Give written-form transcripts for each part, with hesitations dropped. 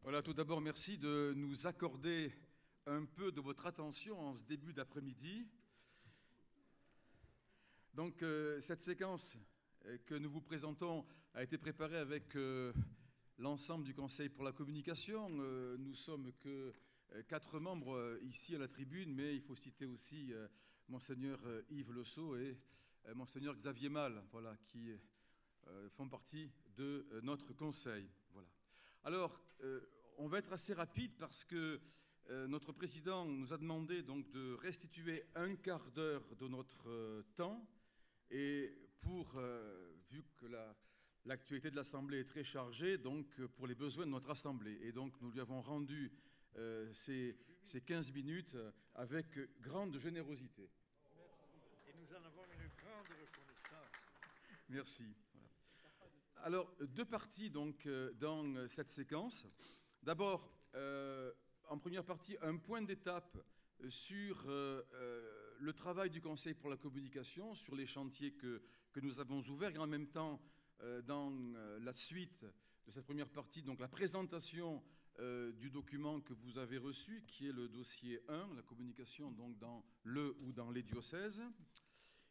Voilà, tout d'abord, merci de nous accorder un peu de votre attention en ce début d'après-midi. Donc, cette séquence que nous vous présentons a été préparée avec l'ensemble du Conseil pour la communication. Nous sommes que 4 membres ici à la tribune, mais il faut citer aussi Monseigneur Yves Le Sceau et Monseigneur Xavier Mal, voilà, qui font partie de notre Conseil. Voilà. Alors, on va être assez rapide parce que notre président nous a demandé donc de restituer un quart d'heure de notre temps. Et vu que l'actualité de l'Assemblée est très chargée, donc pour les besoins de notre Assemblée. Et donc nous lui avons rendu ces 15 minutes avec grande générosité. Merci. Et nous en avons une grande reconnaissance. Merci. Voilà. Alors, 2 parties donc, dans cette séquence. D'abord, en première partie, un point d'étape sur le travail du Conseil pour la communication, sur les chantiers que nous avons ouverts, et en même temps, dans la suite de cette première partie, donc la présentation du document que vous avez reçu, qui est le dossier 1, la communication donc dans le ou dans les diocèses.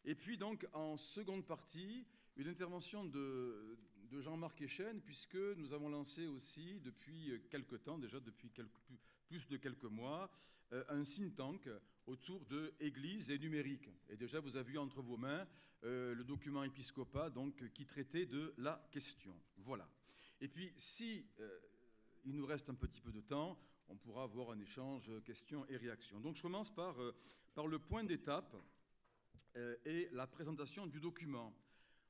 Et puis donc en seconde partie, une intervention de Jean-Marc Echen, puisque nous avons lancé aussi depuis quelque temps, déjà depuis plus de quelques mois, un think tank autour de Église et numérique. Et déjà vous avez eu entre vos mains le document Episcopat donc, qui traitait de la question. Voilà. Et puis si il nous reste un petit peu de temps, on pourra avoir un échange questions et réactions. Donc je commence par le point d'étape et la présentation du document.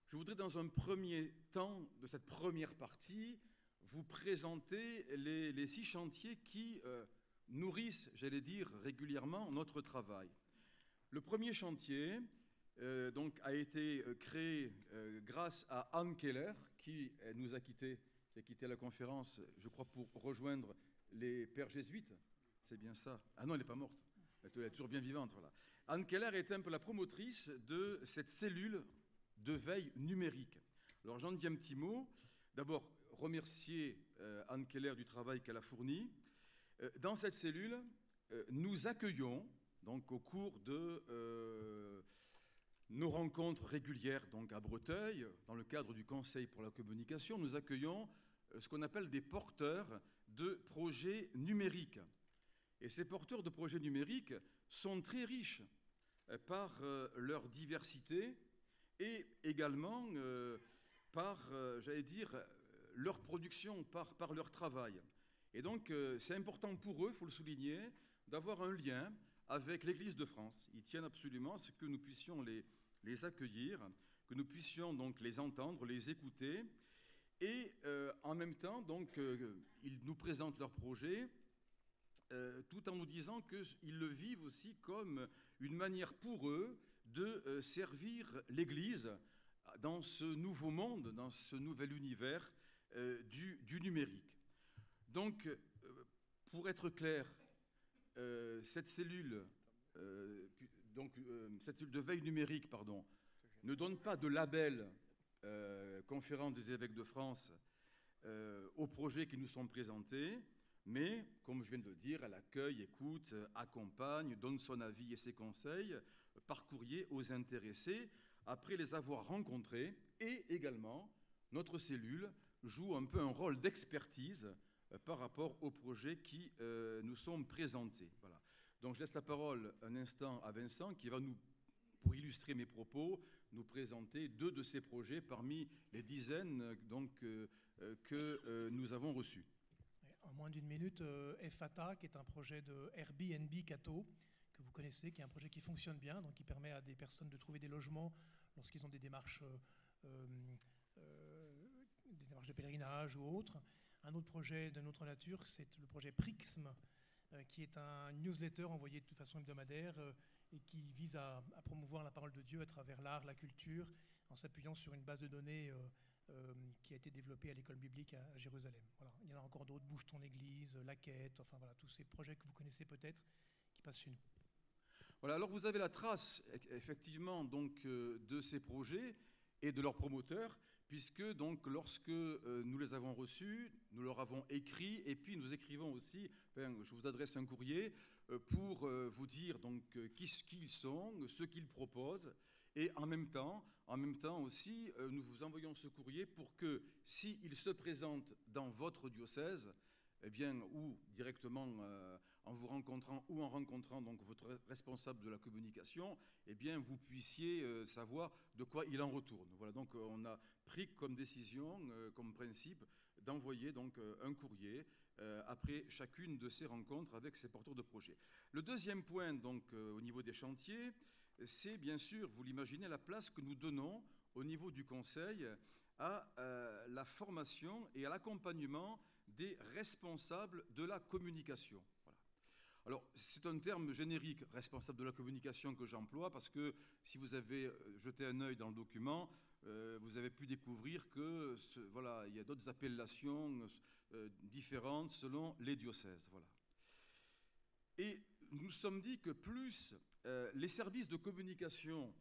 Je voudrais dans un premier temps de cette première partie vous présenter les 6 chantiers qui nourrissent, j'allais dire, régulièrement notre travail. Le premier chantier donc, a été créé grâce à Anne Keller qui nous a quittés, qui a quitté la conférence, je crois, pour rejoindre les pères jésuites. C'est bien ça. Ah non, elle n'est pas morte. Elle est toujours bien vivante. Voilà. Anne Keller était un peu la promotrice de cette cellule de veille numérique. Alors j'en dis un petit mot. D'abord, remercier Anne Keller du travail qu'elle a fourni. Dans cette cellule, nous accueillons, donc au cours de nos rencontres régulières donc à Breteuil, dans le cadre du Conseil pour la communication, nous accueillons ce qu'on appelle des porteurs de projets numériques. Et ces porteurs de projets numériques sont très riches par leur diversité et également par, j'allais dire, leur production, par leur travail. Et donc, c'est important pour eux, il faut le souligner, d'avoir un lien avec l'Église de France. Ils tiennent absolument à ce que nous puissions les accueillir, que nous puissions donc les entendre, les écouter. Et en même temps, donc, ils nous présentent leurs projets, tout en nous disant qu'ils le vivent aussi comme une manière pour eux de servir l'Église dans ce nouveau monde, dans ce nouvel univers du numérique. Donc, pour être clair, cette cellule de veille numérique, ne donne pas de label Conférence des évêques de France aux projets qui nous sont présentés, mais, comme je viens de le dire, elle accueille, écoute, accompagne, donne son avis et ses conseils par courrier aux intéressés après les avoir rencontrés. Et également, notre cellule joue un peu un rôle d'expertise par rapport aux projets qui nous sont présentés. Voilà. Donc je laisse la parole un instant à Vincent qui va pour illustrer mes propos, nous présenter 2 de ces projets parmi les dizaines donc, que nous avons reçus. En moins d'1 minute, EFATA, qui est un projet de Airbnb Cato, que vous connaissez, qui est un projet qui fonctionne bien, donc qui permet à des personnes de trouver des logements lorsqu'ils ont des démarches de pèlerinage ou autres. Un autre projet d'une autre nature, c'est le projet Prixm, qui est un newsletter envoyé de toute façon hebdomadaire et qui vise à promouvoir la parole de Dieu à travers l'art, la culture, en s'appuyant sur une base de données qui a été développée à l'école biblique à Jérusalem. Voilà. Il y en a encore d'autres, Bouge ton église, La Quête, enfin voilà, tous ces projets que vous connaissez peut-être qui passent chez nous. Voilà, alors vous avez la trace effectivement donc, de ces projets et de leurs promoteurs, puisque donc lorsque nous les avons reçus, nous leur avons écrit, et puis nous écrivons aussi, enfin, je vous adresse un courrier pour vous dire donc qui ils sont, ce qu'ils proposent, et en même temps aussi, nous vous envoyons ce courrier pour que s'ils se présentent dans votre diocèse, eh bien, ou directement en vous rencontrant ou en rencontrant donc votre responsable de la communication, eh bien, vous puissiez savoir de quoi il en retourne. Voilà, donc on a pris comme décision, comme principe, d'envoyer donc un courrier après chacune de ces rencontres avec ces porteurs de projets. Le deuxième point, donc, au niveau des chantiers, c'est bien sûr, vous l'imaginez, la place que nous donnons au niveau du Conseil à la formation et à l'accompagnement des responsables de la communication. Voilà. Alors, c'est un terme générique, responsable de la communication, que j'emploie, parce que si vous avez jeté un œil dans le document, vous avez pu découvrir que voilà, il y a d'autres appellations différentes selon les diocèses. Voilà. Et nous nous sommes dit que plus les services de communication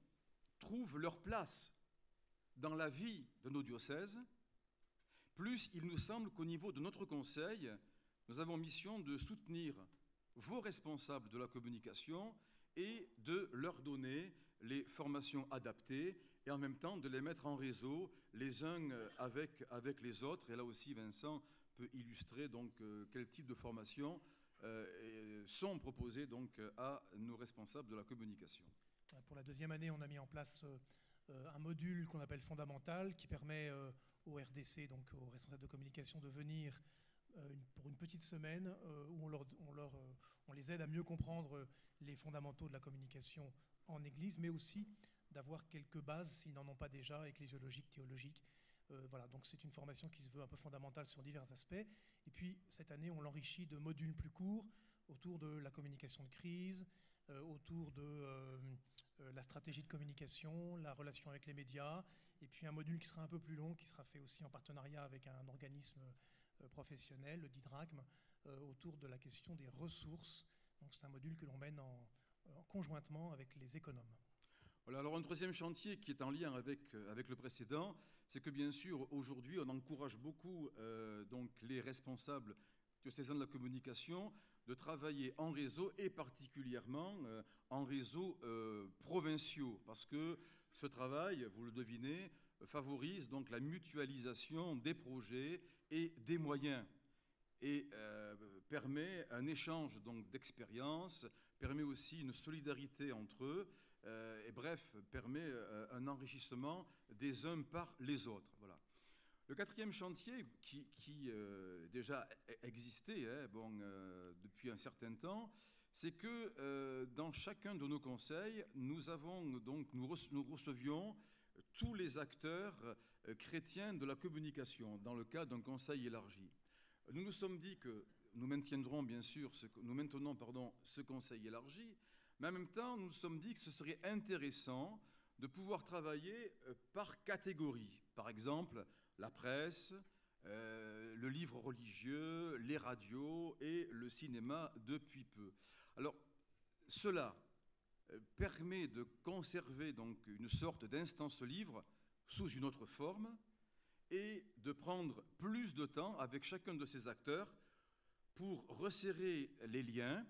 trouvent leur place dans la vie de nos diocèses, plus il nous semble qu'au niveau de notre conseil, nous avons mission de soutenir vos responsables de la communication et de leur donner les formations adaptées et en même temps de les mettre en réseau les uns avec les autres. Et là aussi, Vincent peut illustrer donc quel type de formation sont proposées donc à nos responsables de la communication. Pour la deuxième année, on a mis en place un module qu'on appelle fondamental qui permet au RDC, donc aux responsables de communication, de venir pour une petite semaine où on les aide à mieux comprendre les fondamentaux de la communication en Église, mais aussi d'avoir quelques bases, s'ils n'en ont pas déjà, ecclésiologiques, théologiques. Voilà, donc c'est une formation qui se veut un peu fondamentale sur divers aspects. Et puis, cette année, on l'enrichit de modules plus courts autour de la communication de crise, autour de la stratégie de communication, la relation avec les médias, et puis un module qui sera un peu plus long, qui sera fait aussi en partenariat avec un organisme professionnel, le DIDRACM, autour de la question des ressources. Donc c'est un module que l'on mène conjointement avec les économes. Voilà, alors un troisième chantier qui est en lien avec le précédent, c'est que bien sûr aujourd'hui on encourage beaucoup donc les responsables diocésains de la communication de travailler en réseau et particulièrement en réseaux provinciaux, parce que ce travail, vous le devinez, favorise donc la mutualisation des projets et des moyens et permet un échange donc d'expériences, permet aussi une solidarité entre eux et bref, permet un enrichissement des uns par les autres. Voilà. Le quatrième chantier, qui déjà existait depuis un certain temps, c'est que dans chacun de nos conseils, nous recevions tous les acteurs chrétiens de la communication dans le cadre d'un conseil élargi. Nous nous sommes dit que nous maintenons ce conseil élargi, mais en même temps, nous nous sommes dit que ce serait intéressant de pouvoir travailler par catégorie. Par exemple, la presse, le livre religieux, les radios et le cinéma depuis peu. Alors, cela permet de conserver donc une sorte d'instance livre sous une autre forme et de prendre plus de temps avec chacun de ces acteurs pour resserrer les liens,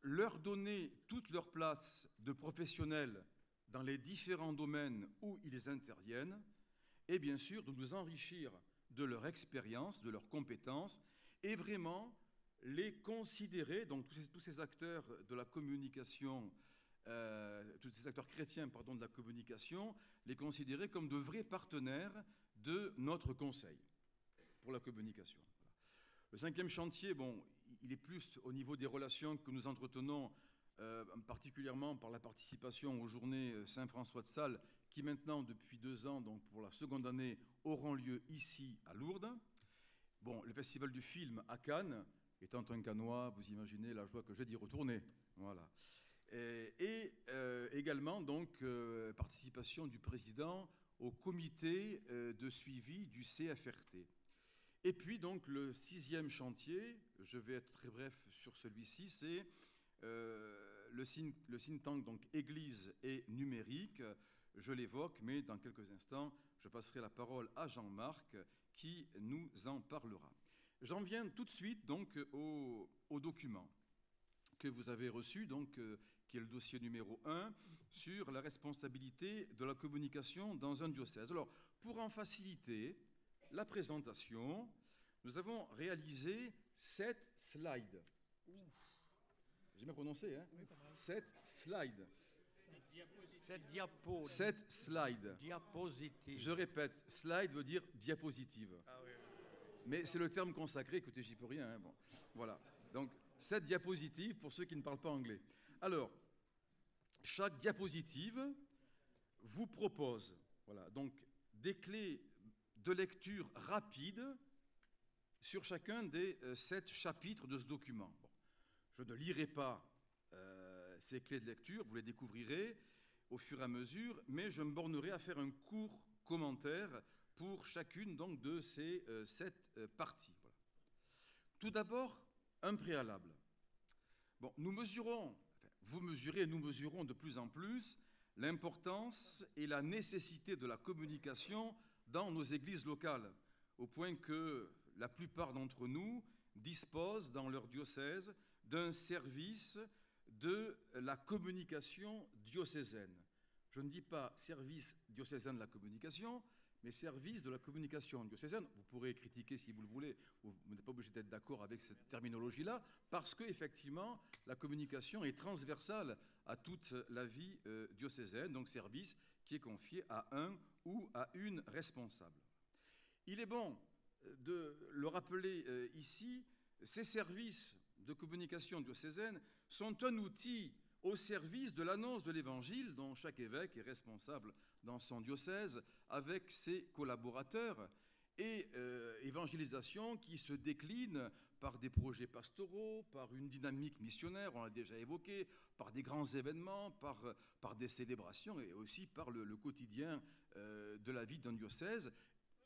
leur donner toute leur place de professionnels dans les différents domaines où ils interviennent, et bien sûr de nous enrichir de leur expérience, de leurs compétences, et vraiment les considérer, donc tous ces acteurs de la communication, tous ces acteurs chrétiens de la communication, les considérer comme de vrais partenaires de notre conseil pour la communication. Le cinquième chantier, il est plus au niveau des relations que nous entretenons, particulièrement par la participation aux journées Saint-François de Sales, qui maintenant, depuis 2 ans, donc pour la seconde année, auront lieu ici à Lourdes. Le festival du film à Cannes, étant un Cannois, vous imaginez la joie que j'ai d'y retourner. Voilà. Et également, donc, participation du président au comité de suivi du CFRT. Et puis, donc, le 6e chantier, je vais être très bref sur celui-ci, c'est le think tank, donc Église et numérique. Je l'évoque, mais dans quelques instants, je passerai la parole à Jean-Marc qui nous en parlera. J'en viens tout de suite donc au document que vous avez reçu, donc, qui est le dossier numéro 1, sur la responsabilité de la communication dans un diocèse. Alors, pour en faciliter la présentation, nous avons réalisé 7 slides. J'ai bien prononcé, hein? 7 slides. 7 slides. Diapositive. Je répète, slide veut dire diapositive. Ah oui, oui. Mais c'est le terme consacré, écoutez, j'y peux rien. Hein, bon. Voilà. Donc, 7 diapositives pour ceux qui ne parlent pas anglais. Alors, chaque diapositive vous propose, voilà, donc, des clés de lecture rapides sur chacun des 7 chapitres de ce document. Bon. Je ne lirai pas ces clés de lecture, vous les découvrirez au fur et à mesure, mais je me bornerai à faire un court commentaire pour chacune donc, de ces 7 parties. Voilà. Tout d'abord, un préalable. Bon, nous mesurons, vous mesurez, nous mesurons de plus en plus l'importance et la nécessité de la communication dans nos églises locales, au point que la plupart d'entre nous disposent dans leur diocèse d'un service de la communication diocésaine. Je ne dis pas service diocésain de la communication, mais service de la communication diocésaine. Vous pourrez critiquer si vous le voulez, vous n'êtes pas obligé d'être d'accord avec cette terminologie-là, parce qu'effectivement, la communication est transversale à toute la vie diocésaine, donc service qui est confié à un ou à une responsable. Il est bon de le rappeler ici, ces services de communication diocésaine sont un outil au service de l'annonce de l'Évangile dont chaque évêque est responsable dans son diocèse avec ses collaborateurs et évangélisation qui se décline par des projets pastoraux, par une dynamique missionnaire, on l'a déjà évoqué, par des grands événements, par des célébrations et aussi par le quotidien de la vie d'un diocèse.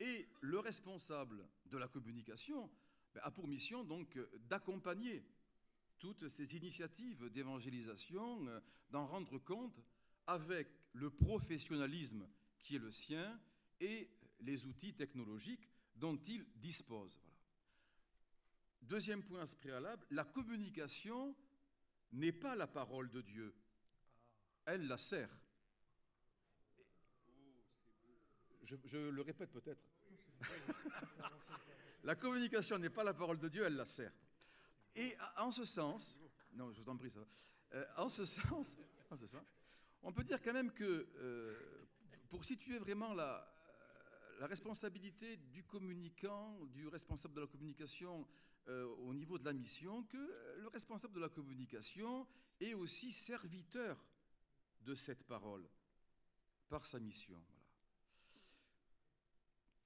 Et le responsable de la communication a pour mission donc d'accompagner toutes ces initiatives d'évangélisation, d'en rendre compte avec le professionnalisme qui est le sien et les outils technologiques dont il dispose. Voilà. Deuxième point préalable, la communication n'est pas la parole de Dieu, elle la sert. Je le répète peut-être. La communication n'est pas la parole de Dieu, elle la sert. Et en ce sens, non, je vous en prie, ça va. En ce sens, on peut dire quand même que pour situer vraiment la responsabilité du communicant, du responsable de la communication au niveau de la mission, que le responsable de la communication est aussi serviteur de cette parole par sa mission. Voilà.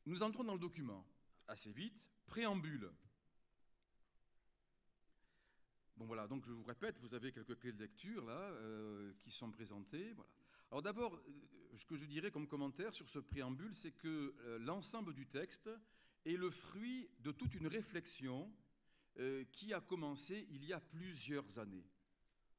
Nous entrons dans le document assez vite. Préambule. Bon voilà, donc je vous répète, vous avez quelques clés de lecture là qui sont présentées. Voilà. Alors d'abord, ce que je dirais comme commentaire sur ce préambule, c'est que l'ensemble du texte est le fruit de toute une réflexion qui a commencé il y a plusieurs années.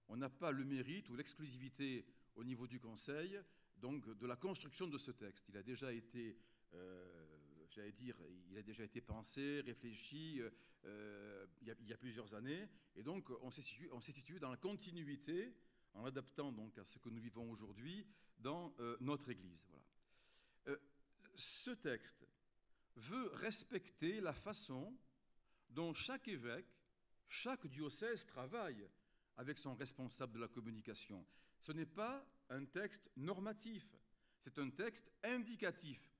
On n'a pas le mérite ou l'exclusivité au niveau du Conseil donc, de la construction de ce texte. Il a déjà été, il a déjà été pensé, réfléchi il y a plusieurs années, et donc on s'est situé dans la continuité, en l'adaptant donc à ce que nous vivons aujourd'hui dans notre Église. Voilà. Ce texte veut respecter la façon dont chaque évêque, chaque diocèse travaille avec son responsable de la communication. Ce n'est pas un texte normatif, c'est un texte indicatif.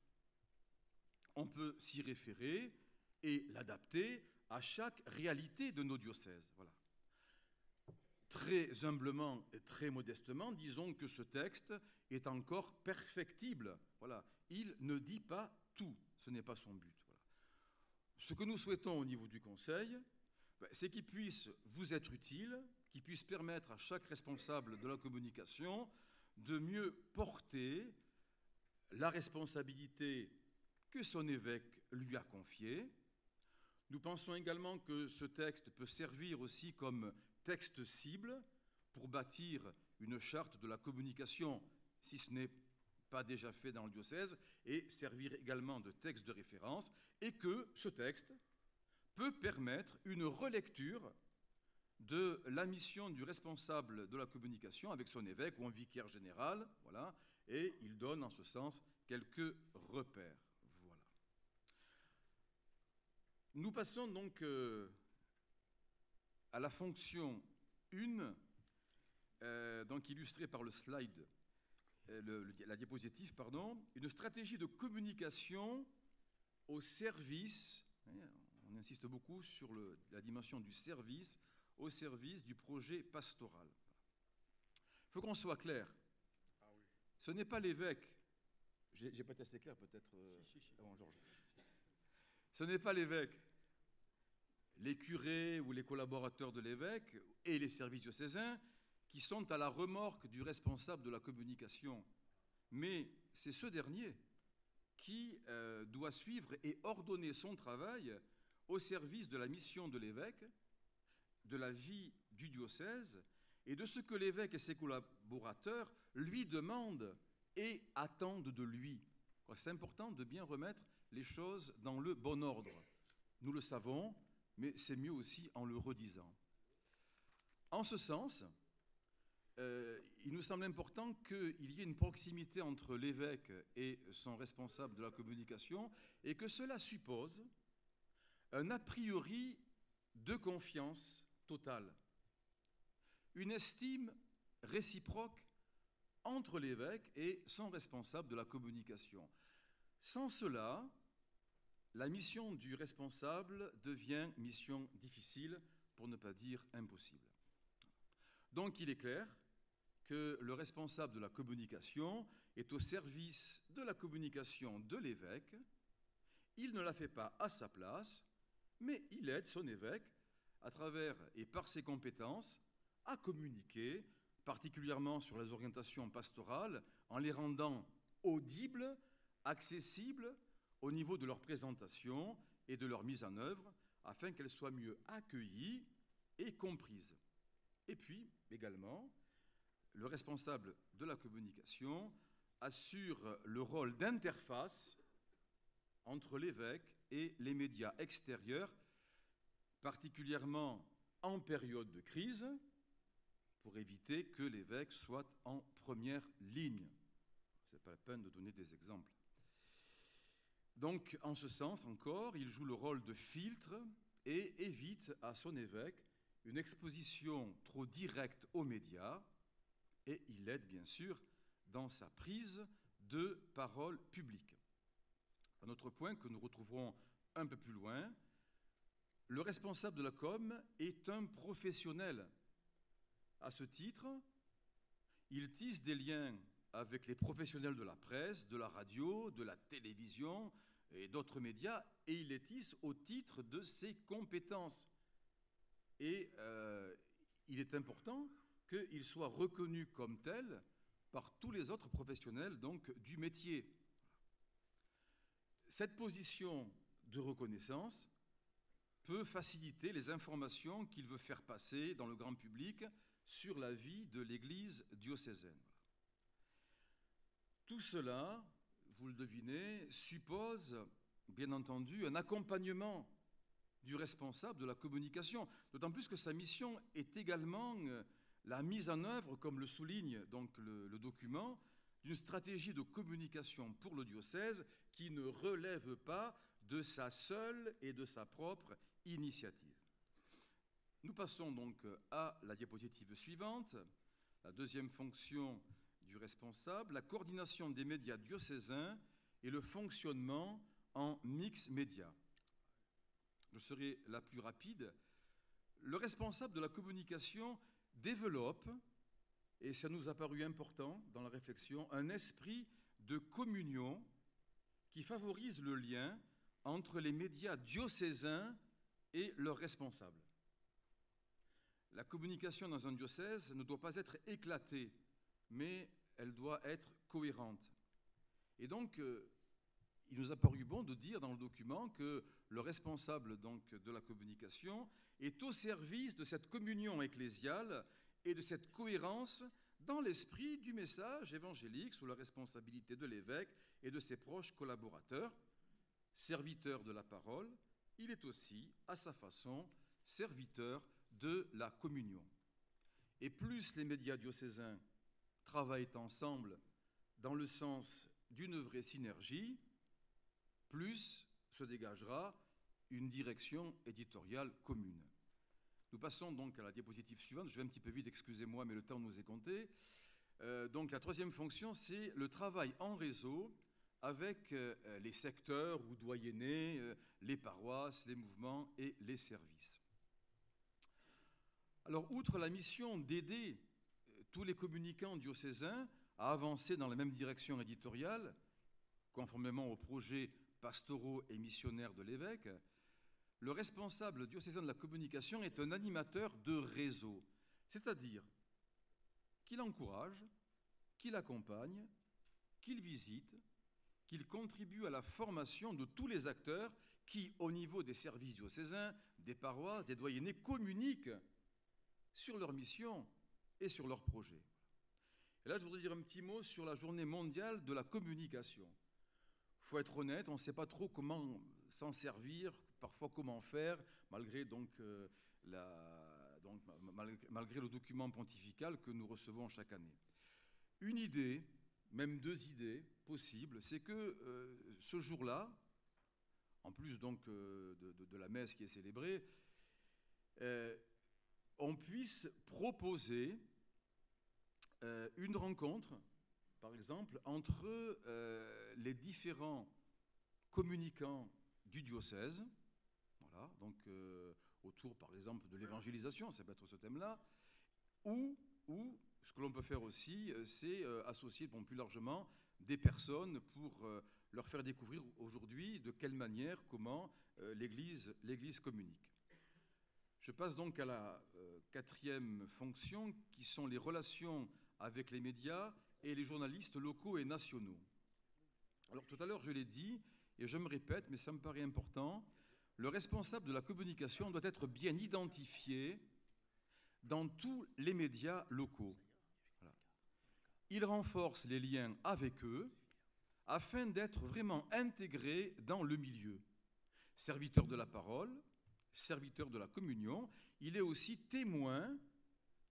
On peut s'y référer et l'adapter à chaque réalité de nos diocèses. Voilà. Très humblement et très modestement, disons que ce texte est encore perfectible. Voilà. Il ne dit pas tout, ce n'est pas son but. Voilà. Ce que nous souhaitons au niveau du Conseil, c'est qu'il puisse vous être utile, qu'il puisse permettre à chaque responsable de la communication de mieux porter la responsabilité que son évêque lui a confiée. Nous pensons également que ce texte peut servir aussi comme texte cible pour bâtir une charte de la communication, si ce n'est pas déjà fait dans le diocèse, et servir également de texte de référence, et que ce texte peut permettre une relecture de la mission du responsable de la communication avec son évêque ou un vicaire général, voilà, et il donne en ce sens quelques repères. Voilà. Nous passons donc à la fonction 1, donc illustrée par le slide, la diapositive, pardon, une stratégie de communication au service, on insiste beaucoup sur la dimension du service, au service du projet pastoral. Il faut qu'on soit clair. Ah oui. Ce n'est pas l'évêque. J'ai pas été assez clair peut-être avant Georges. Ce n'est pas l'évêque. Les curés ou les collaborateurs de l'évêque et les services diocésains qui sont à la remorque du responsable de la communication. Mais c'est ce dernier qui doit suivre et ordonner son travail au service de la mission de l'évêque, de la vie du diocèse et de ce que l'évêque et ses collaborateurs lui demandent et attendent de lui. C'est important de bien remettre les choses dans le bon ordre. Nous le savons, mais c'est mieux aussi en le redisant. En ce sens, il nous semble important qu'il y ait une proximité entre l'évêque et son responsable de la communication et que cela suppose un a priori de confiance totale, une estime réciproque entre l'évêque et son responsable de la communication. Sans cela, la mission du responsable devient mission difficile, pour ne pas dire impossible. Donc il est clair que le responsable de la communication est au service de la communication de l'évêque. Il ne la fait pas à sa place, mais il aide son évêque à travers et par ses compétences à communiquer, particulièrement sur les orientations pastorales, en les rendant audibles, accessibles au niveau de leur présentation et de leur mise en œuvre, afin qu'elles soient mieux accueillies et comprises. Et puis, également, le responsable de la communication assure le rôle d'interface entre l'évêque et les médias extérieurs, particulièrement en période de crise, pour éviter que l'évêque soit en première ligne. Ce n'est pas la peine de donner des exemples. Donc, en ce sens encore, il joue le rôle de filtre et évite à son évêque une exposition trop directe aux médias, et il l'aide bien sûr dans sa prise de parole publique. Un autre point que nous retrouverons un peu plus loin, le responsable de la com est un professionnel. À ce titre, il tisse des liens avec les professionnels de la presse, de la radio, de la télévision et d'autres médias, et il les tisse au titre de ses compétences. Et il est important qu'il soit reconnu comme tel par tous les autres professionnels donc, du métier. Cette position de reconnaissance peut faciliter les informations qu'il veut faire passer dans le grand public sur la vie de l'Église diocésaine. Tout cela, vous le devinez, suppose, bien entendu, un accompagnement du responsable de la communication, d'autant plus que sa mission est également la mise en œuvre, comme le souligne donc le document, d'une stratégie de communication pour le diocèse qui ne relève pas de sa seule et de sa propre initiative. Nous passons donc à la diapositive suivante, la deuxième fonction du responsable, la coordination des médias diocésains et le fonctionnement en mix média. Je serai la plus rapide. Le responsable de la communication développe, et ça nous a paru important dans la réflexion, un esprit de communion qui favorise le lien entre les médias diocésains et leurs responsables. La communication dans un diocèse ne doit pas être éclatée, mais elle doit être cohérente. Et donc, il nous a paru bon de dire dans le document que le responsable donc, de la communication est au service de cette communion ecclésiale et de cette cohérence dans l'esprit du message évangélique sous la responsabilité de l'évêque et de ses proches collaborateurs. Serviteur de la parole, il est aussi, à sa façon, serviteur de la communion. Et plus les médias diocésains travaillent ensemble dans le sens d'une vraie synergie, plus se dégagera une direction éditoriale commune. Nous passons donc à la diapositive suivante. Je vais un petit peu vite, excusez-moi, mais le temps nous est compté. Donc la troisième fonction, c'est le travail en réseau avec les secteurs ou doyennés, les paroisses, les mouvements et les services. Alors, outre la mission d'aider tous les communicants diocésains à avancer dans la même direction éditoriale, conformément aux projets pastoraux et missionnaires de l'évêque, le responsable diocésain de la communication est un animateur de réseau, c'est-à-dire qu'il encourage, qu'il accompagne, qu'il visite, qu'il contribue à la formation de tous les acteurs qui, au niveau des services diocésains, des paroisses, des doyennés, communiquent sur leur mission et sur leurs projets. Et là, je voudrais dire un petit mot sur la journée mondiale de la communication. Il faut être honnête, on ne sait pas trop comment s'en servir, parfois comment faire, malgré malgré le document pontifical que nous recevons chaque année. Une idée, même deux idées possibles, c'est que ce jour-là, en plus donc de la messe qui est célébrée, on puisse proposer une rencontre, par exemple, entre les différents communicants du diocèse, voilà, donc autour, par exemple, de l'évangélisation, ça peut être ce thème-là, ou ce que l'on peut faire aussi, c'est associer plus largement des personnes pour leur faire découvrir aujourd'hui de quelle manière, comment l'Église communique. Je passe donc à la quatrième fonction, qui sont les relations avec les médias et les journalistes locaux et nationaux. Alors tout à l'heure, je l'ai dit, et je me répète, mais ça me paraît important, le responsable de la communication doit être bien identifié dans tous les médias locaux. Voilà. Il renforce les liens avec eux afin d'être vraiment intégré dans le milieu. Serviteur de la parole, serviteur de la communion, il est aussi témoin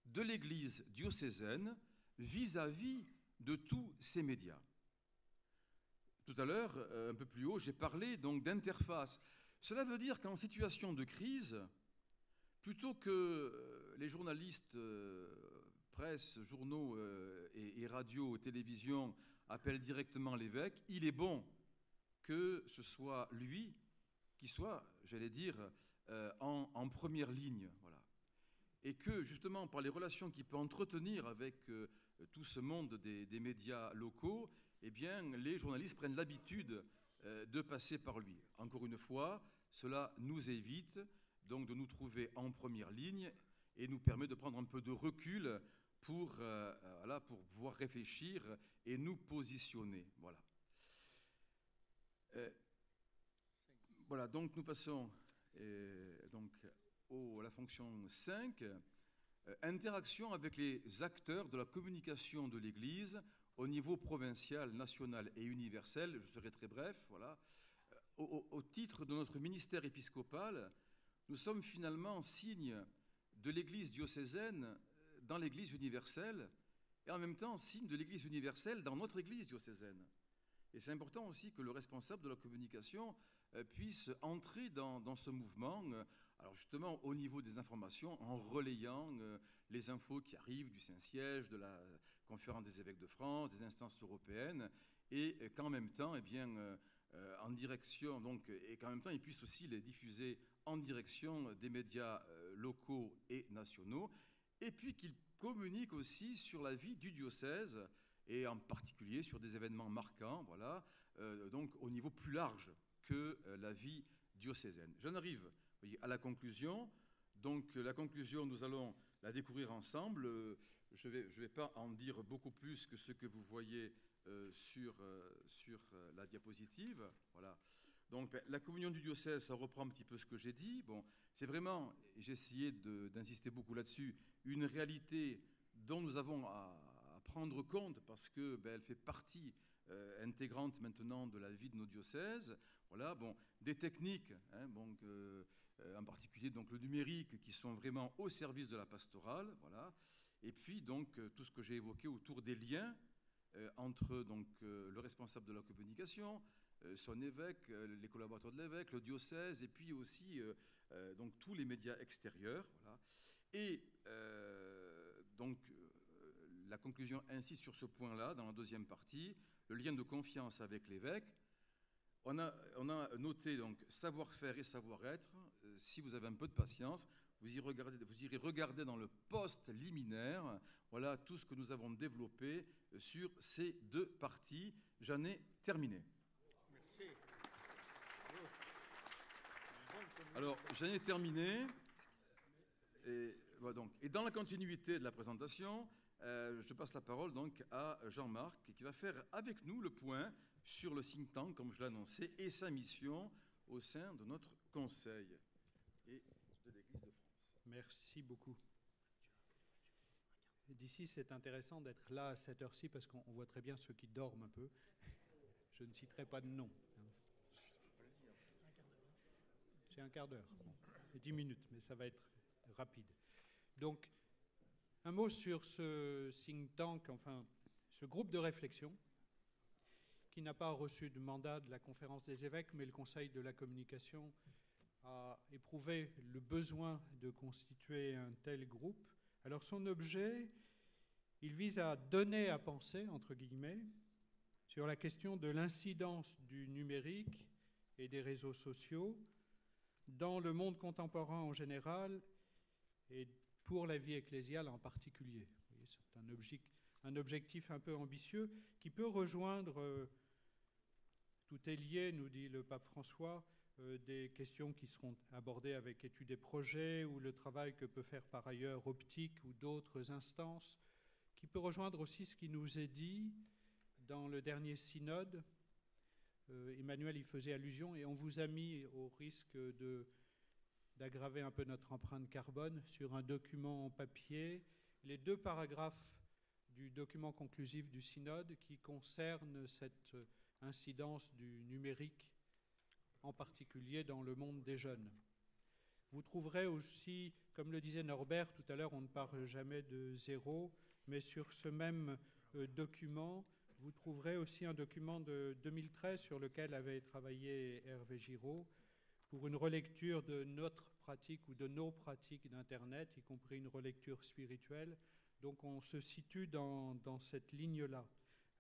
de l'Église diocésaine vis-à-vis de tous ces médias. Tout à l'heure, un peu plus haut, j'ai parlé donc d'interface. Cela veut dire qu'en situation de crise, plutôt que les journalistes, presse, journaux et radio, télévision appellent directement l'évêque, il est bon que ce soit lui qui soit, j'allais dire, en première ligne. Voilà. Et que, justement, par les relations qu'il peut entretenir avec tout ce monde des médias locaux, eh bien, les journalistes prennent l'habitude de passer par lui. Encore une fois, cela nous évite donc de nous trouver en première ligne et nous permet de prendre un peu de recul pour pouvoir réfléchir et nous positionner. Voilà. Voilà, donc nous passons à la fonction 5, interaction avec les acteurs de la communication de l'Église au niveau provincial, national et universel. Je serai très bref. Voilà. Au titre de notre ministère épiscopal, nous sommes finalement signe de l'Église diocésaine dans l'Église universelle et en même temps signe de l'Église universelle dans notre Église diocésaine. Et c'est important aussi que le responsable de la communication puisse entrer dans ce mouvement, alors justement au niveau des informations, en relayant les infos qui arrivent du Saint-Siège, de la Conférence des évêques de France, des instances européennes, et qu'en même temps, en direction, donc, et qu'en même temps, il puisse aussi les diffuser en direction des médias locaux et nationaux, et puis qu'il communique aussi sur la vie du diocèse, et en particulier sur des événements marquants, voilà, donc au niveau plus large que la vie diocésaine. J'en arrive à la conclusion. Donc la conclusion, nous allons la découvrir ensemble. Je vais pas en dire beaucoup plus que ce que vous voyez sur la diapositive. Voilà. Donc la communion du diocèse, ça reprend un petit peu ce que j'ai dit. Bon, c'est vraiment, j'ai essayé d'insister beaucoup là-dessus, une réalité dont nous avons à prendre compte parce que elle fait partie intégrante maintenant de la vie de nos diocèses. Voilà, bon, des techniques, hein, bon, en particulier donc le numérique, qui sont vraiment au service de la pastorale, voilà. Et puis donc tout ce que j'ai évoqué autour des liens entre donc le responsable de la communication, son évêque, les collaborateurs de l'évêque, le diocèse, et puis aussi donc tous les médias extérieurs, voilà. Et donc la conclusion insiste sur ce point-là dans la deuxième partie, le lien de confiance avec l'évêque. On a noté donc savoir-faire et savoir-être. Si vous avez un peu de patience, vous irez regarder dans le post liminaire, voilà tout ce que nous avons développé sur ces deux parties. J'en ai terminé. Merci. Alors, j'en ai terminé. Et, voilà donc. Et dans la continuité de la présentation, je passe la parole donc à Jean-Marc qui va faire avec nous le point sur le think tank, comme je l'ai annoncé, et sa mission au sein de notre conseil et de l'Église de France. Merci beaucoup. D'ici, c'est intéressant d'être là à cette heure-ci parce qu'on voit très bien ceux qui dorment un peu. Je ne citerai pas de nom. C'est un quart d'heure. Bon, 10 minutes, mais ça va être rapide. Donc, un mot sur ce think tank, enfin, ce groupe de réflexion qui n'a pas reçu de mandat de la Conférence des évêques, mais le Conseil de la communication a éprouvé le besoin de constituer un tel groupe. Alors son objet, il vise à donner à penser, entre guillemets, sur la question de l'incidence du numérique et des réseaux sociaux dans le monde contemporain en général et pour la vie ecclésiale en particulier. C'est un objectif un peu ambitieux qui peut rejoindre, tout est lié, nous dit le pape François, des questions qui seront abordées avec études et projets ou le travail que peut faire par ailleurs Optique ou d'autres instances, qui peut rejoindre aussi ce qui nous est dit dans le dernier synode. Emmanuel y faisait allusion et on vous a mis au risque d'aggraver un peu notre empreinte carbone sur un document en papier, les 2 paragraphes du document conclusif du synode qui concernent cette incidence du numérique, en particulier dans le monde des jeunes. Vous trouverez aussi, comme le disait Norbert tout à l'heure, on ne parle jamais de zéro, mais sur ce même document, vous trouverez aussi un document de 2013 sur lequel avait travaillé Hervé Giraud pour une relecture de notre pratique ou de nos pratiques d'Internet, y compris une relecture spirituelle. Donc on se situe dans cette ligne-là.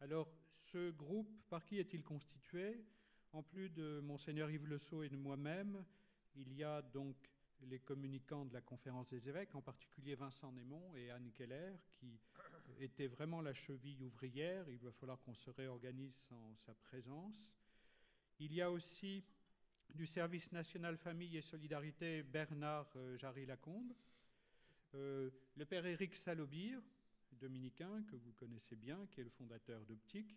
Alors ce groupe, par qui est-il constitué ? En plus de Monseigneur Yves Le Sceau et de moi-même, il y a donc les communicants de la Conférence des évêques, en particulier Vincent Némon et Anne Keller, qui étaient vraiment la cheville ouvrière. Il va falloir qu'on se réorganise sans sa présence. Il y a aussi du Service national famille et solidarité Bernard Jarry-Lacombe, le père Éric Salobir, dominicain, que vous connaissez bien, qui est le fondateur d'Optique,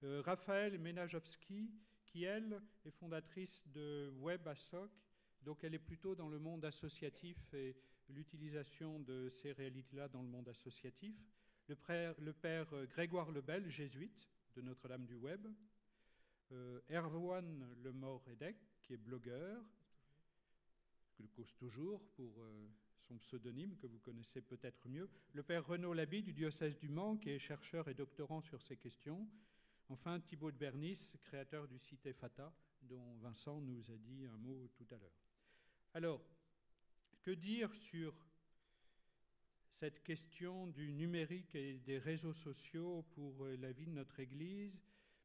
Raphaël Menajowski, qui, elle, est fondatrice de WebASOC, donc elle est plutôt dans le monde associatif et l'utilisation de ces réalités-là dans le monde associatif. Le père Grégoire Lebel, jésuite de Notre-Dame du Web, Erwan Lemort-Edec, qui est blogueur, que cause toujours pour son pseudonyme que vous connaissez peut-être mieux, le père Renaud Laby du diocèse du Mans, qui est chercheur et doctorant sur ces questions, enfin Thibaut de Bernis, créateur du site Effata, dont Vincent nous a dit un mot tout à l'heure. Alors, que dire sur cette question du numérique et des réseaux sociaux pour la vie de notre Église ?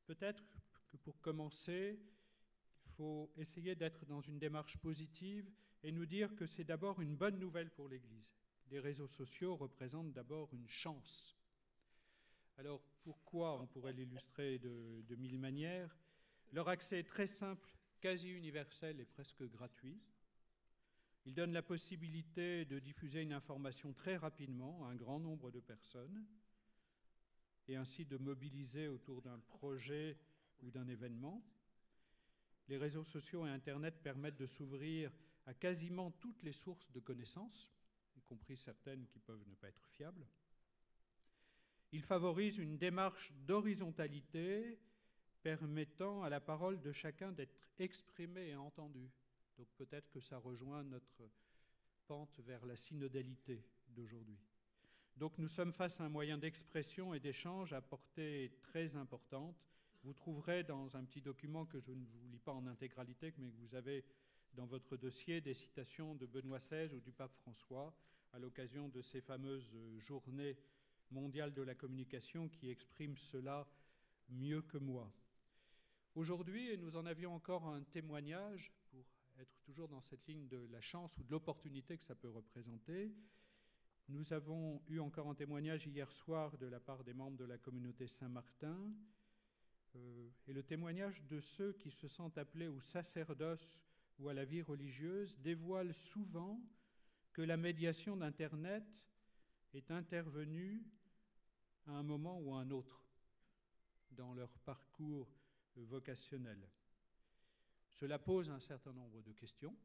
Peut-être que pour commencer, il faut essayer d'être dans une démarche positive et nous dire que c'est d'abord une bonne nouvelle pour l'Église. Les réseaux sociaux représentent d'abord une chance. Alors, pourquoi ? On pourrait l'illustrer de 1000 manières. Leur accès est très simple, quasi universel et presque gratuit. Il donne la possibilité de diffuser une information très rapidement à un grand nombre de personnes et ainsi de mobiliser autour d'un projet ou d'un événement. Les réseaux sociaux et Internet permettent de s'ouvrir à quasiment toutes les sources de connaissances, y compris certaines qui peuvent ne pas être fiables. Il favorise une démarche d'horizontalité permettant à la parole de chacun d'être exprimée et entendue. Donc peut-être que ça rejoint notre pente vers la synodalité d'aujourd'hui. Donc nous sommes face à un moyen d'expression et d'échange à portée très importante. Vous trouverez dans un petit document que je ne vous lis pas en intégralité, mais que vous avez dans votre dossier, des citations de Benoît XVI ou du pape François à l'occasion de ces fameuses journées mondiales de la communication qui expriment cela mieux que moi. Aujourd'hui, et nous en avions encore un témoignage, pour être toujours dans cette ligne de la chance ou de l'opportunité que ça peut représenter, nous avons eu encore un témoignage hier soir de la part des membres de la communauté Saint-Martin, et le témoignage de ceux qui se sentent appelés au sacerdoce ou à la vie religieuse dévoile souvent que la médiation d'Internet est intervenue à un moment ou à un autre dans leur parcours vocationnel. Cela pose un certain nombre de questions.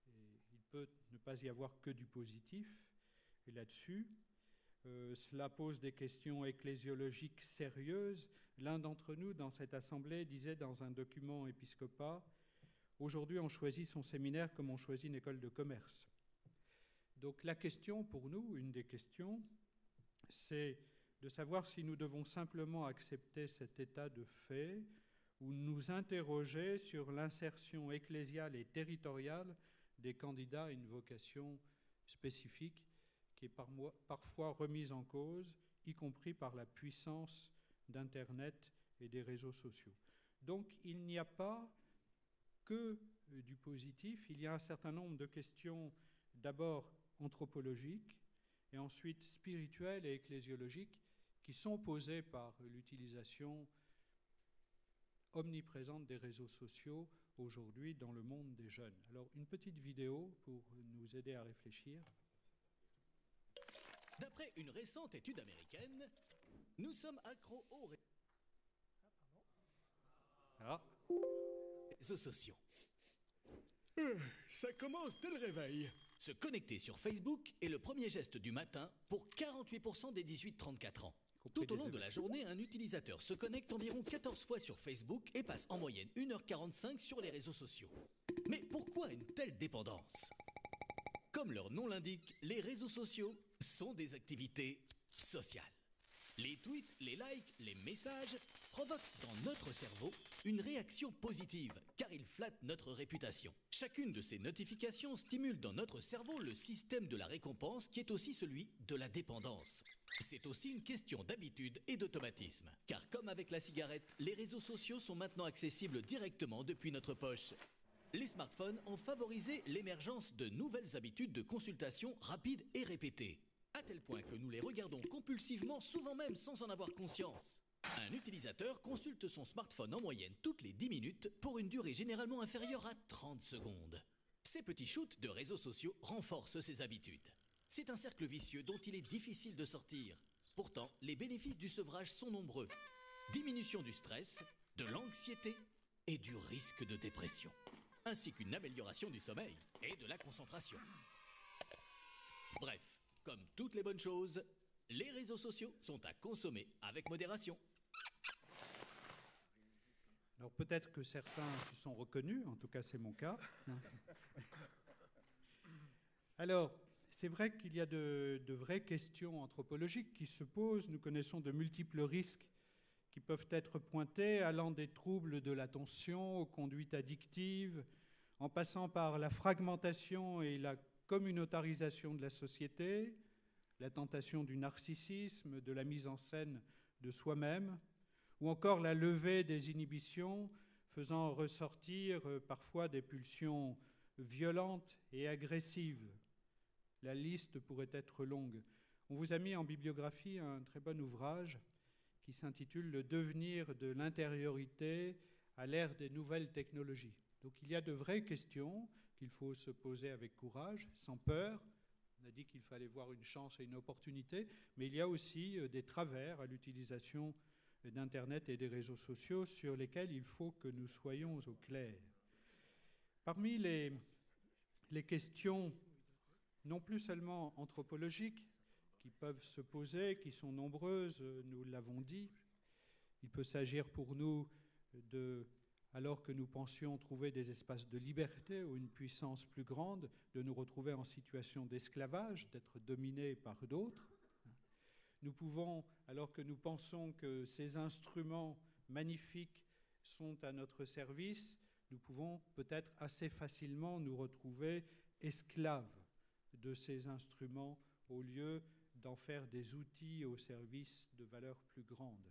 Et il peut ne pas y avoir que du positif. Et là-dessus, cela pose des questions ecclésiologiques sérieuses. L'un d'entre nous, dans cette assemblée, disait dans un document épiscopat, « Aujourd'hui, on choisit son séminaire comme on choisit une école de commerce. » Donc la question pour nous, une des questions, c'est de savoir si nous devons simplement accepter cet état de fait ou nous interroger sur l'insertion ecclésiale et territoriale des candidats à une vocation spécifique qui est parfois remise en cause, y compris par la puissance d'Internet et des réseaux sociaux. Donc il n'y a pas que du positif, il y a un certain nombre de questions d'abord anthropologiques et ensuite spirituelles et ecclésiologiques qui sont posées par l'utilisation omniprésente des réseaux sociaux aujourd'hui dans le monde des jeunes. Alors une petite vidéo pour nous aider à réfléchir. D'après une récente étude américaine, nous sommes accros aux réseaux sociaux. Ça commence dès le réveil. Se connecter sur Facebook est le premier geste du matin pour 48% des 18-34 ans. Tout au long de la journée, un utilisateur se connecte environ 14 fois sur Facebook et passe en moyenne 1h45 sur les réseaux sociaux. Mais pourquoi une telle dépendance ? Comme leur nom l'indique, les réseaux sociaux sont des activités sociales. Les tweets, les likes, les messages provoquent dans notre cerveau une réaction positive, car ils flattent notre réputation. Chacune de ces notifications stimule dans notre cerveau le système de la récompense qui est aussi celui de la dépendance. C'est aussi une question d'habitude et d'automatisme, car comme avec la cigarette, les réseaux sociaux sont maintenant accessibles directement depuis notre poche. Les smartphones ont favorisé l'émergence de nouvelles habitudes de consultation rapides et répétées, à tel point que nous les regardons compulsivement, souvent même sans en avoir conscience. Un utilisateur consulte son smartphone en moyenne toutes les 10 minutes pour une durée généralement inférieure à 30 secondes. Ces petits shoots de réseaux sociaux renforcent ces habitudes. C'est un cercle vicieux dont il est difficile de sortir. Pourtant, les bénéfices du sevrage sont nombreux. Diminution du stress, de l'anxiété et du risque de dépression, ainsi qu'une amélioration du sommeil et de la concentration. Bref, comme toutes les bonnes choses, les réseaux sociaux sont à consommer avec modération. Alors peut-être que certains se sont reconnus, en tout cas c'est mon cas. Alors, c'est vrai qu'il y a de vraies questions anthropologiques qui se posent. Nous connaissons de multiples risques qui peuvent être pointés, allant des troubles de l'attention aux conduites addictives, en passant par la fragmentation et la communautarisation de la société, la tentation du narcissisme, de la mise en scène de soi-même, ou encore la levée des inhibitions, faisant ressortir parfois des pulsions violentes et agressives. La liste pourrait être longue. On vous a mis en bibliographie un très bon ouvrage qui s'intitule « Le devenir de l'intériorité à l'ère des nouvelles technologies ». Donc il y a de vraies questions qu'il faut se poser avec courage, sans peur. On a dit qu'il fallait voir une chance et une opportunité, mais il y a aussi des travers à l'utilisation d'Internet et des réseaux sociaux sur lesquels il faut que nous soyons au clair. Parmi les questions non plus seulement anthropologiques, qui peuvent se poser, qui sont nombreuses, nous l'avons dit. Il peut s'agir pour nous alors que nous pensions trouver des espaces de liberté ou une puissance plus grande, de nous retrouver en situation d'esclavage, d'être dominés par d'autres. Nous pouvons, alors que nous pensons que ces instruments magnifiques sont à notre service, nous pouvons peut-être assez facilement nous retrouver esclaves de ces instruments au lieu d'en faire des outils au service de valeurs plus grandes.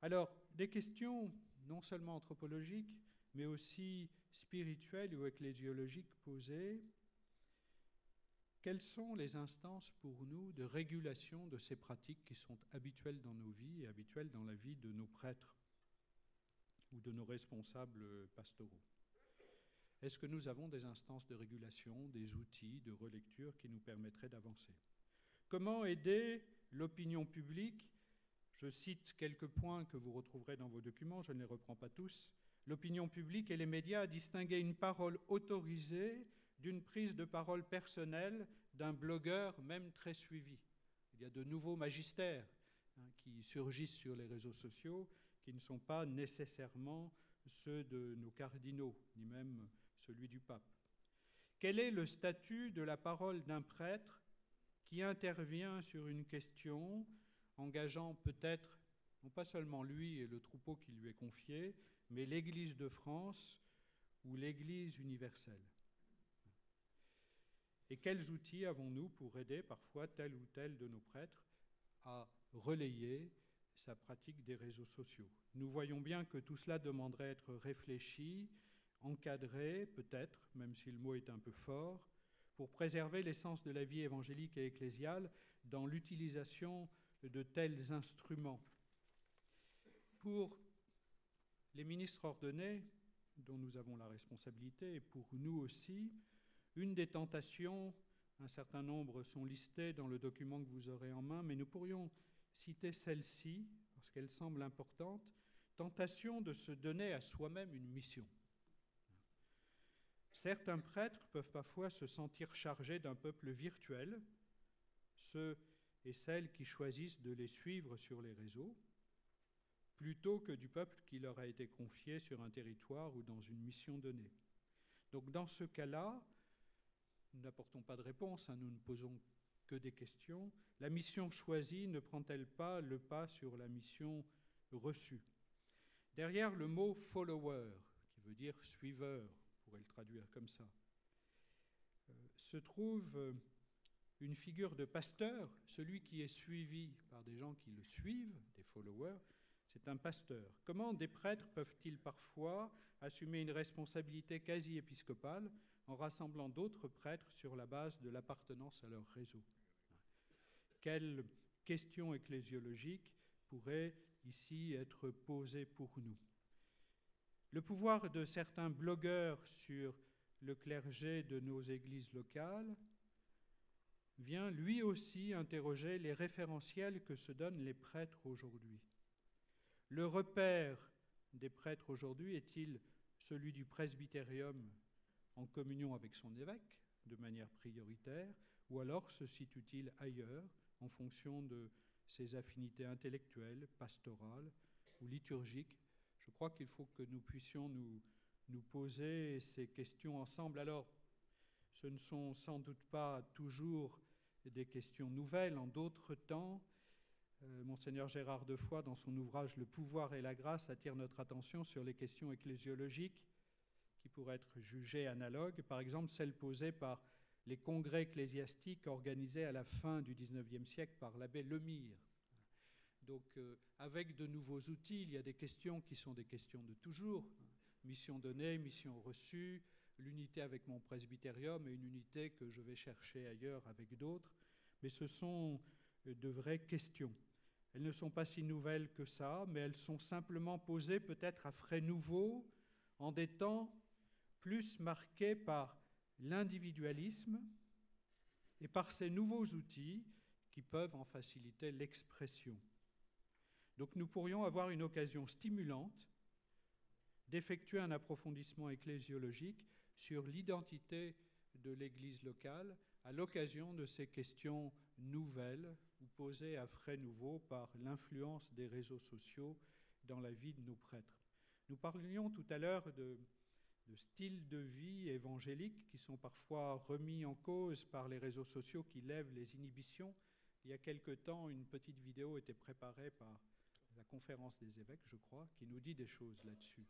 Alors, des questions non seulement anthropologiques, mais aussi spirituelles ou ecclésiologiques posées. Quelles sont les instances pour nous de régulation de ces pratiques qui sont habituelles dans nos vies et habituelles dans la vie de nos prêtres ou de nos responsables pastoraux? Est-ce que nous avons des instances de régulation, des outils de relecture qui nous permettraient d'avancer? Comment aider l'opinion publique? Je cite quelques points que vous retrouverez dans vos documents, je ne les reprends pas tous. L'opinion publique et les médias à distinguer une parole autorisée d'une prise de parole personnelle d'un blogueur, même très suivi. Il y a de nouveaux magistères qui surgissent sur les réseaux sociaux, qui ne sont pas nécessairement ceux de nos cardinaux, ni même celui du pape. Quel est le statut de la parole d'un prêtre qui intervient sur une question, engageant peut-être, non pas seulement lui et le troupeau qui lui est confié, mais l'Église de France ou l'Église universelle? Et quels outils avons-nous pour aider parfois tel ou tel de nos prêtres à relayer sa pratique des réseaux sociaux? Nous voyons bien que tout cela demanderait à être réfléchi, encadré, peut-être, même si le mot est un peu fort, pour préserver l'essence de la vie évangélique et ecclésiale dans l'utilisation de tels instruments. Pour les ministres ordonnés, dont nous avons la responsabilité, et pour nous aussi, une des tentations, un certain nombre sont listées dans le document que vous aurez en main, mais nous pourrions citer celle-ci, parce qu'elle semble importante, tentation de se donner à soi-même une mission. Certains prêtres peuvent parfois se sentir chargés d'un peuple virtuel, ceux et celles qui choisissent de les suivre sur les réseaux, plutôt que du peuple qui leur a été confié sur un territoire ou dans une mission donnée. Donc dans ce cas-là, nous n'apportons pas de réponse, nous ne posons que des questions. La mission choisie ne prend-elle pas le pas sur la mission reçue? Derrière le mot « follower », qui veut dire « suiveur », on pourrait le traduire comme ça, se trouve une figure de pasteur. Celui qui est suivi par des gens qui le suivent, des followers, c'est un pasteur. Comment des prêtres peuvent-ils parfois assumer une responsabilité quasi épiscopale en rassemblant d'autres prêtres sur la base de l'appartenance à leur réseau? Quelle question ecclésiologique pourrait ici être posée pour nous? Le pouvoir de certains blogueurs sur le clergé de nos églises locales vient lui aussi interroger les référentiels que se donnent les prêtres aujourd'hui. Le repère des prêtres aujourd'hui est-il celui du presbytérium en communion avec son évêque, de manière prioritaire, ou alors se situe-t-il ailleurs, en fonction de ses affinités intellectuelles, pastorales ou liturgiques? Je crois qu'il faut que nous puissions nous poser ces questions ensemble. Alors, ce ne sont sans doute pas toujours des questions nouvelles. En d'autres temps, Monseigneur Gérard Defoy, dans son ouvrage « Le pouvoir et la grâce », attire notre attention sur les questions ecclésiologiques qui pourraient être jugées analogues, par exemple celles posées par les congrès ecclésiastiques organisés à la fin du XIXe siècle par l'abbé Lemire. Donc, avec de nouveaux outils, il y a des questions qui sont des questions de toujours. Mission donnée, mission reçue, l'unité avec mon presbytérium et une unité que je vais chercher ailleurs avec d'autres. Mais ce sont de vraies questions. Elles ne sont pas si nouvelles que ça, mais elles sont simplement posées peut-être à frais nouveaux, en des temps plus marqués par l'individualisme et par ces nouveaux outils qui peuvent en faciliter l'expression. Donc nous pourrions avoir une occasion stimulante d'effectuer un approfondissement ecclésiologique sur l'identité de l'Église locale à l'occasion de ces questions nouvelles ou posées à frais nouveaux par l'influence des réseaux sociaux dans la vie de nos prêtres. Nous parlions tout à l'heure de styles de vie évangéliques qui sont parfois remis en cause par les réseaux sociaux qui lèvent les inhibitions. Il y a quelque temps, une petite vidéo était préparée par la Conférence des évêques, je crois, qui nous dit des choses là-dessus.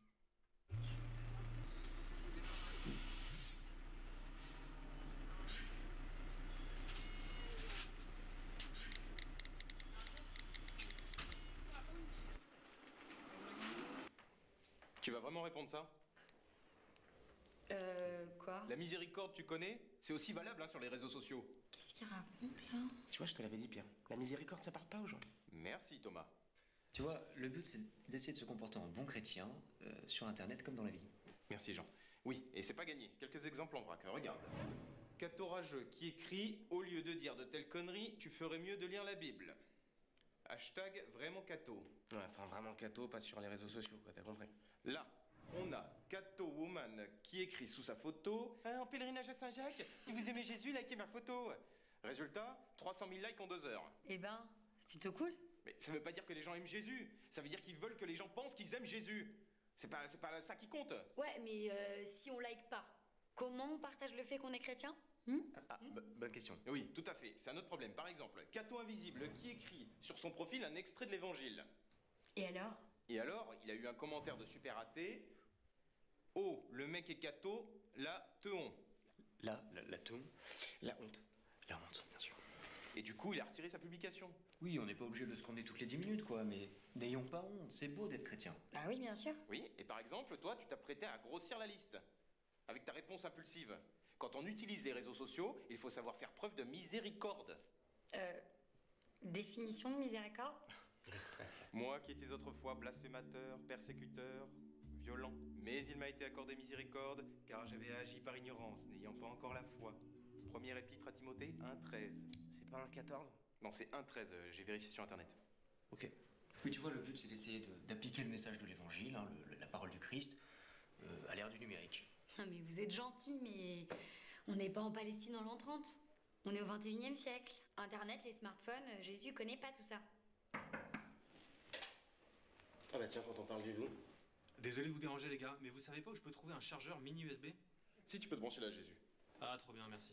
Tu vas vraiment répondre ça? Quoi? La miséricorde, tu connais? C'est aussi valable sur les réseaux sociaux. Qu'est-ce qu'il raconte là? Tu vois, je te l'avais dit, Pierre. La miséricorde, ça parle pas aux gens. Merci Thomas. Tu vois, le but c'est d'essayer de se comporter en bon chrétien sur Internet comme dans la vie. Merci Jean. Oui, et c'est pas gagné. Quelques exemples en vrac. Regarde. Cato rageux qui écrit « Au lieu de dire de telles conneries, tu ferais mieux de lire la Bible ». Hashtag vraiment Cato. Ouais, enfin, vraiment Cato, pas sur les réseaux sociaux, quoi, t'as compris. Là, on a Cato Woman qui écrit sous sa photo « En pèlerinage à Saint-Jacques, si vous aimez Jésus, likez ma photo ». Résultat, 300 000 likes en 2 heures. Eh ben, c'est plutôt cool. Mais ça veut pas dire que les gens aiment Jésus. Ça veut dire qu'ils veulent que les gens pensent qu'ils aiment Jésus. C'est pas ça qui compte. Ouais, mais si on like pas, comment on partage le fait qu'on est chrétien? Bonne question. Oui, tout à fait. C'est un autre problème. Par exemple, Cato Invisible qui écrit sur son profil un extrait de l'Évangile. Et alors? Et alors, il a eu un commentaire de super athée. Oh, le mec est Cato, la teon. La tombe, la honte. La honte, bien sûr. Et du coup, il a retiré sa publication. Oui, on n'est pas obligé de le scander toutes les 10 minutes, quoi, mais n'ayons pas honte, c'est beau d'être chrétien. Bah oui, bien sûr. Oui, et par exemple, toi, tu t'apprêtais à grossir la liste. Avec ta réponse impulsive. Quand on utilise les réseaux sociaux, il faut savoir faire preuve de miséricorde. Définition de miséricorde? Moi qui étais autrefois blasphémateur, persécuteur, violent. Mais il m'a été accordé miséricorde, car j'avais agi par ignorance, n'ayant pas encore la foi. Première épître à Timothée 1,13. C'est pas un 14? Non, c'est 1,13, j'ai vérifié sur Internet. Ok. Oui, tu vois, le but c'est d'essayer d'appliquer le message de l'Évangile, hein, la parole du Christ, à l'ère du numérique. Non mais vous êtes gentil, mais on n'est pas en Palestine en l'an 30. On est au 21e siècle. Internet, les smartphones, Jésus connaît pas tout ça. Ah bah tiens, quand on parle du loup. Désolé de vous déranger les gars, mais vous savez pas où je peux trouver un chargeur mini USB? Si tu peux te brancher là, Jésus. Ah, trop bien, merci.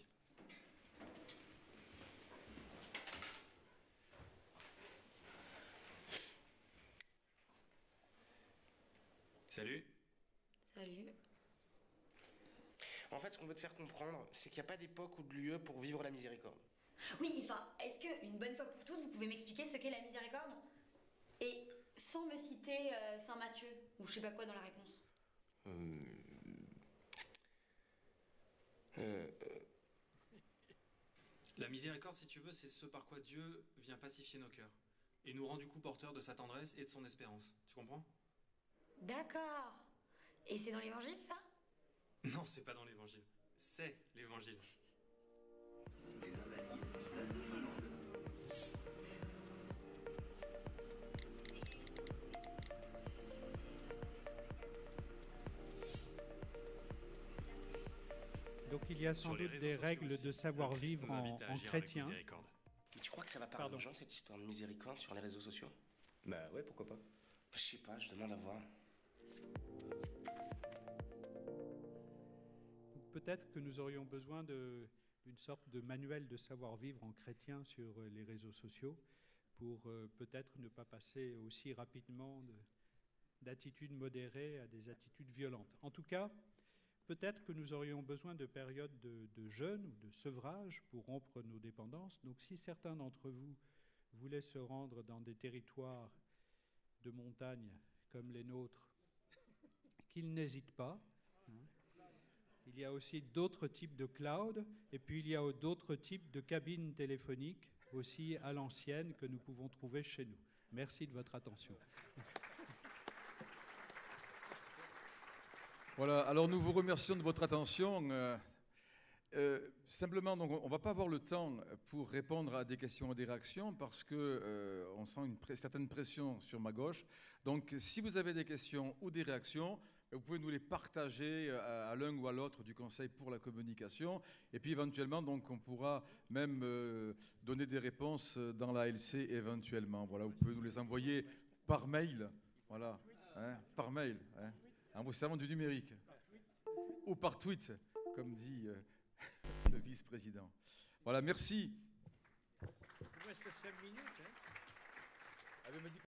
Salut. Salut. En fait, ce qu'on veut te faire comprendre, c'est qu'il n'y a pas d'époque ou de lieu pour vivre la miséricorde. Oui, enfin, est-ce que, une bonne fois pour toutes, vous pouvez m'expliquer ce qu'est la miséricorde? Et sans me citer Saint Matthieu, ou je sais pas quoi dans la réponse. La miséricorde, si tu veux, c'est ce par quoi Dieu vient pacifier nos cœurs. Et nous rend du coup porteurs de sa tendresse et de son espérance. Tu comprends? D'accord. Et c'est dans l'évangile, ça? Non, c'est pas dans l'évangile. C'est l'évangile. Donc il y a sans Sur les doute réseaux des sociaux règles aussi, de savoir le Christ vivre nous invite à en agir avec chrétien. miséricorde. Mais tu crois que ça va parler Pardon. aux gens, cette histoire de miséricorde sur les réseaux sociaux? Bah ouais, pourquoi pas. Je sais pas, je demande à voir. Peut-être que nous aurions besoin d'une sorte de manuel de savoir-vivre en chrétien sur les réseaux sociaux pour peut-être ne pas passer aussi rapidement d'attitudes modérées à des attitudes violentes. En tout cas, peut-être que nous aurions besoin de périodes de jeûne ou de sevrage pour rompre nos dépendances. Donc si certains d'entre vous voulaient se rendre dans des territoires de montagne comme les nôtres, qu'ils n'hésitent pas. Il y a aussi d'autres types de cloud, et puis il y a d'autres types de cabines téléphoniques, aussi à l'ancienne, que nous pouvons trouver chez nous. Merci de votre attention. Voilà, alors nous vous remercions de votre attention. Simplement, donc, on ne va pas avoir le temps pour répondre à des questions et des réactions parce qu'on sent une certaine pression sur ma gauche. Donc, si vous avez des questions ou des réactions, et vous pouvez nous les partager à l'un ou à l'autre du Conseil pour la communication. Et puis éventuellement, donc, on pourra même donner des réponses dans la LC éventuellement. Voilà, vous pouvez nous les envoyer par mail, voilà, hein, par mail, hein, en vous servant du numérique, ou par tweet, comme dit le vice-président. Voilà, merci. Il reste 5 minutes. Hein. Elle me dit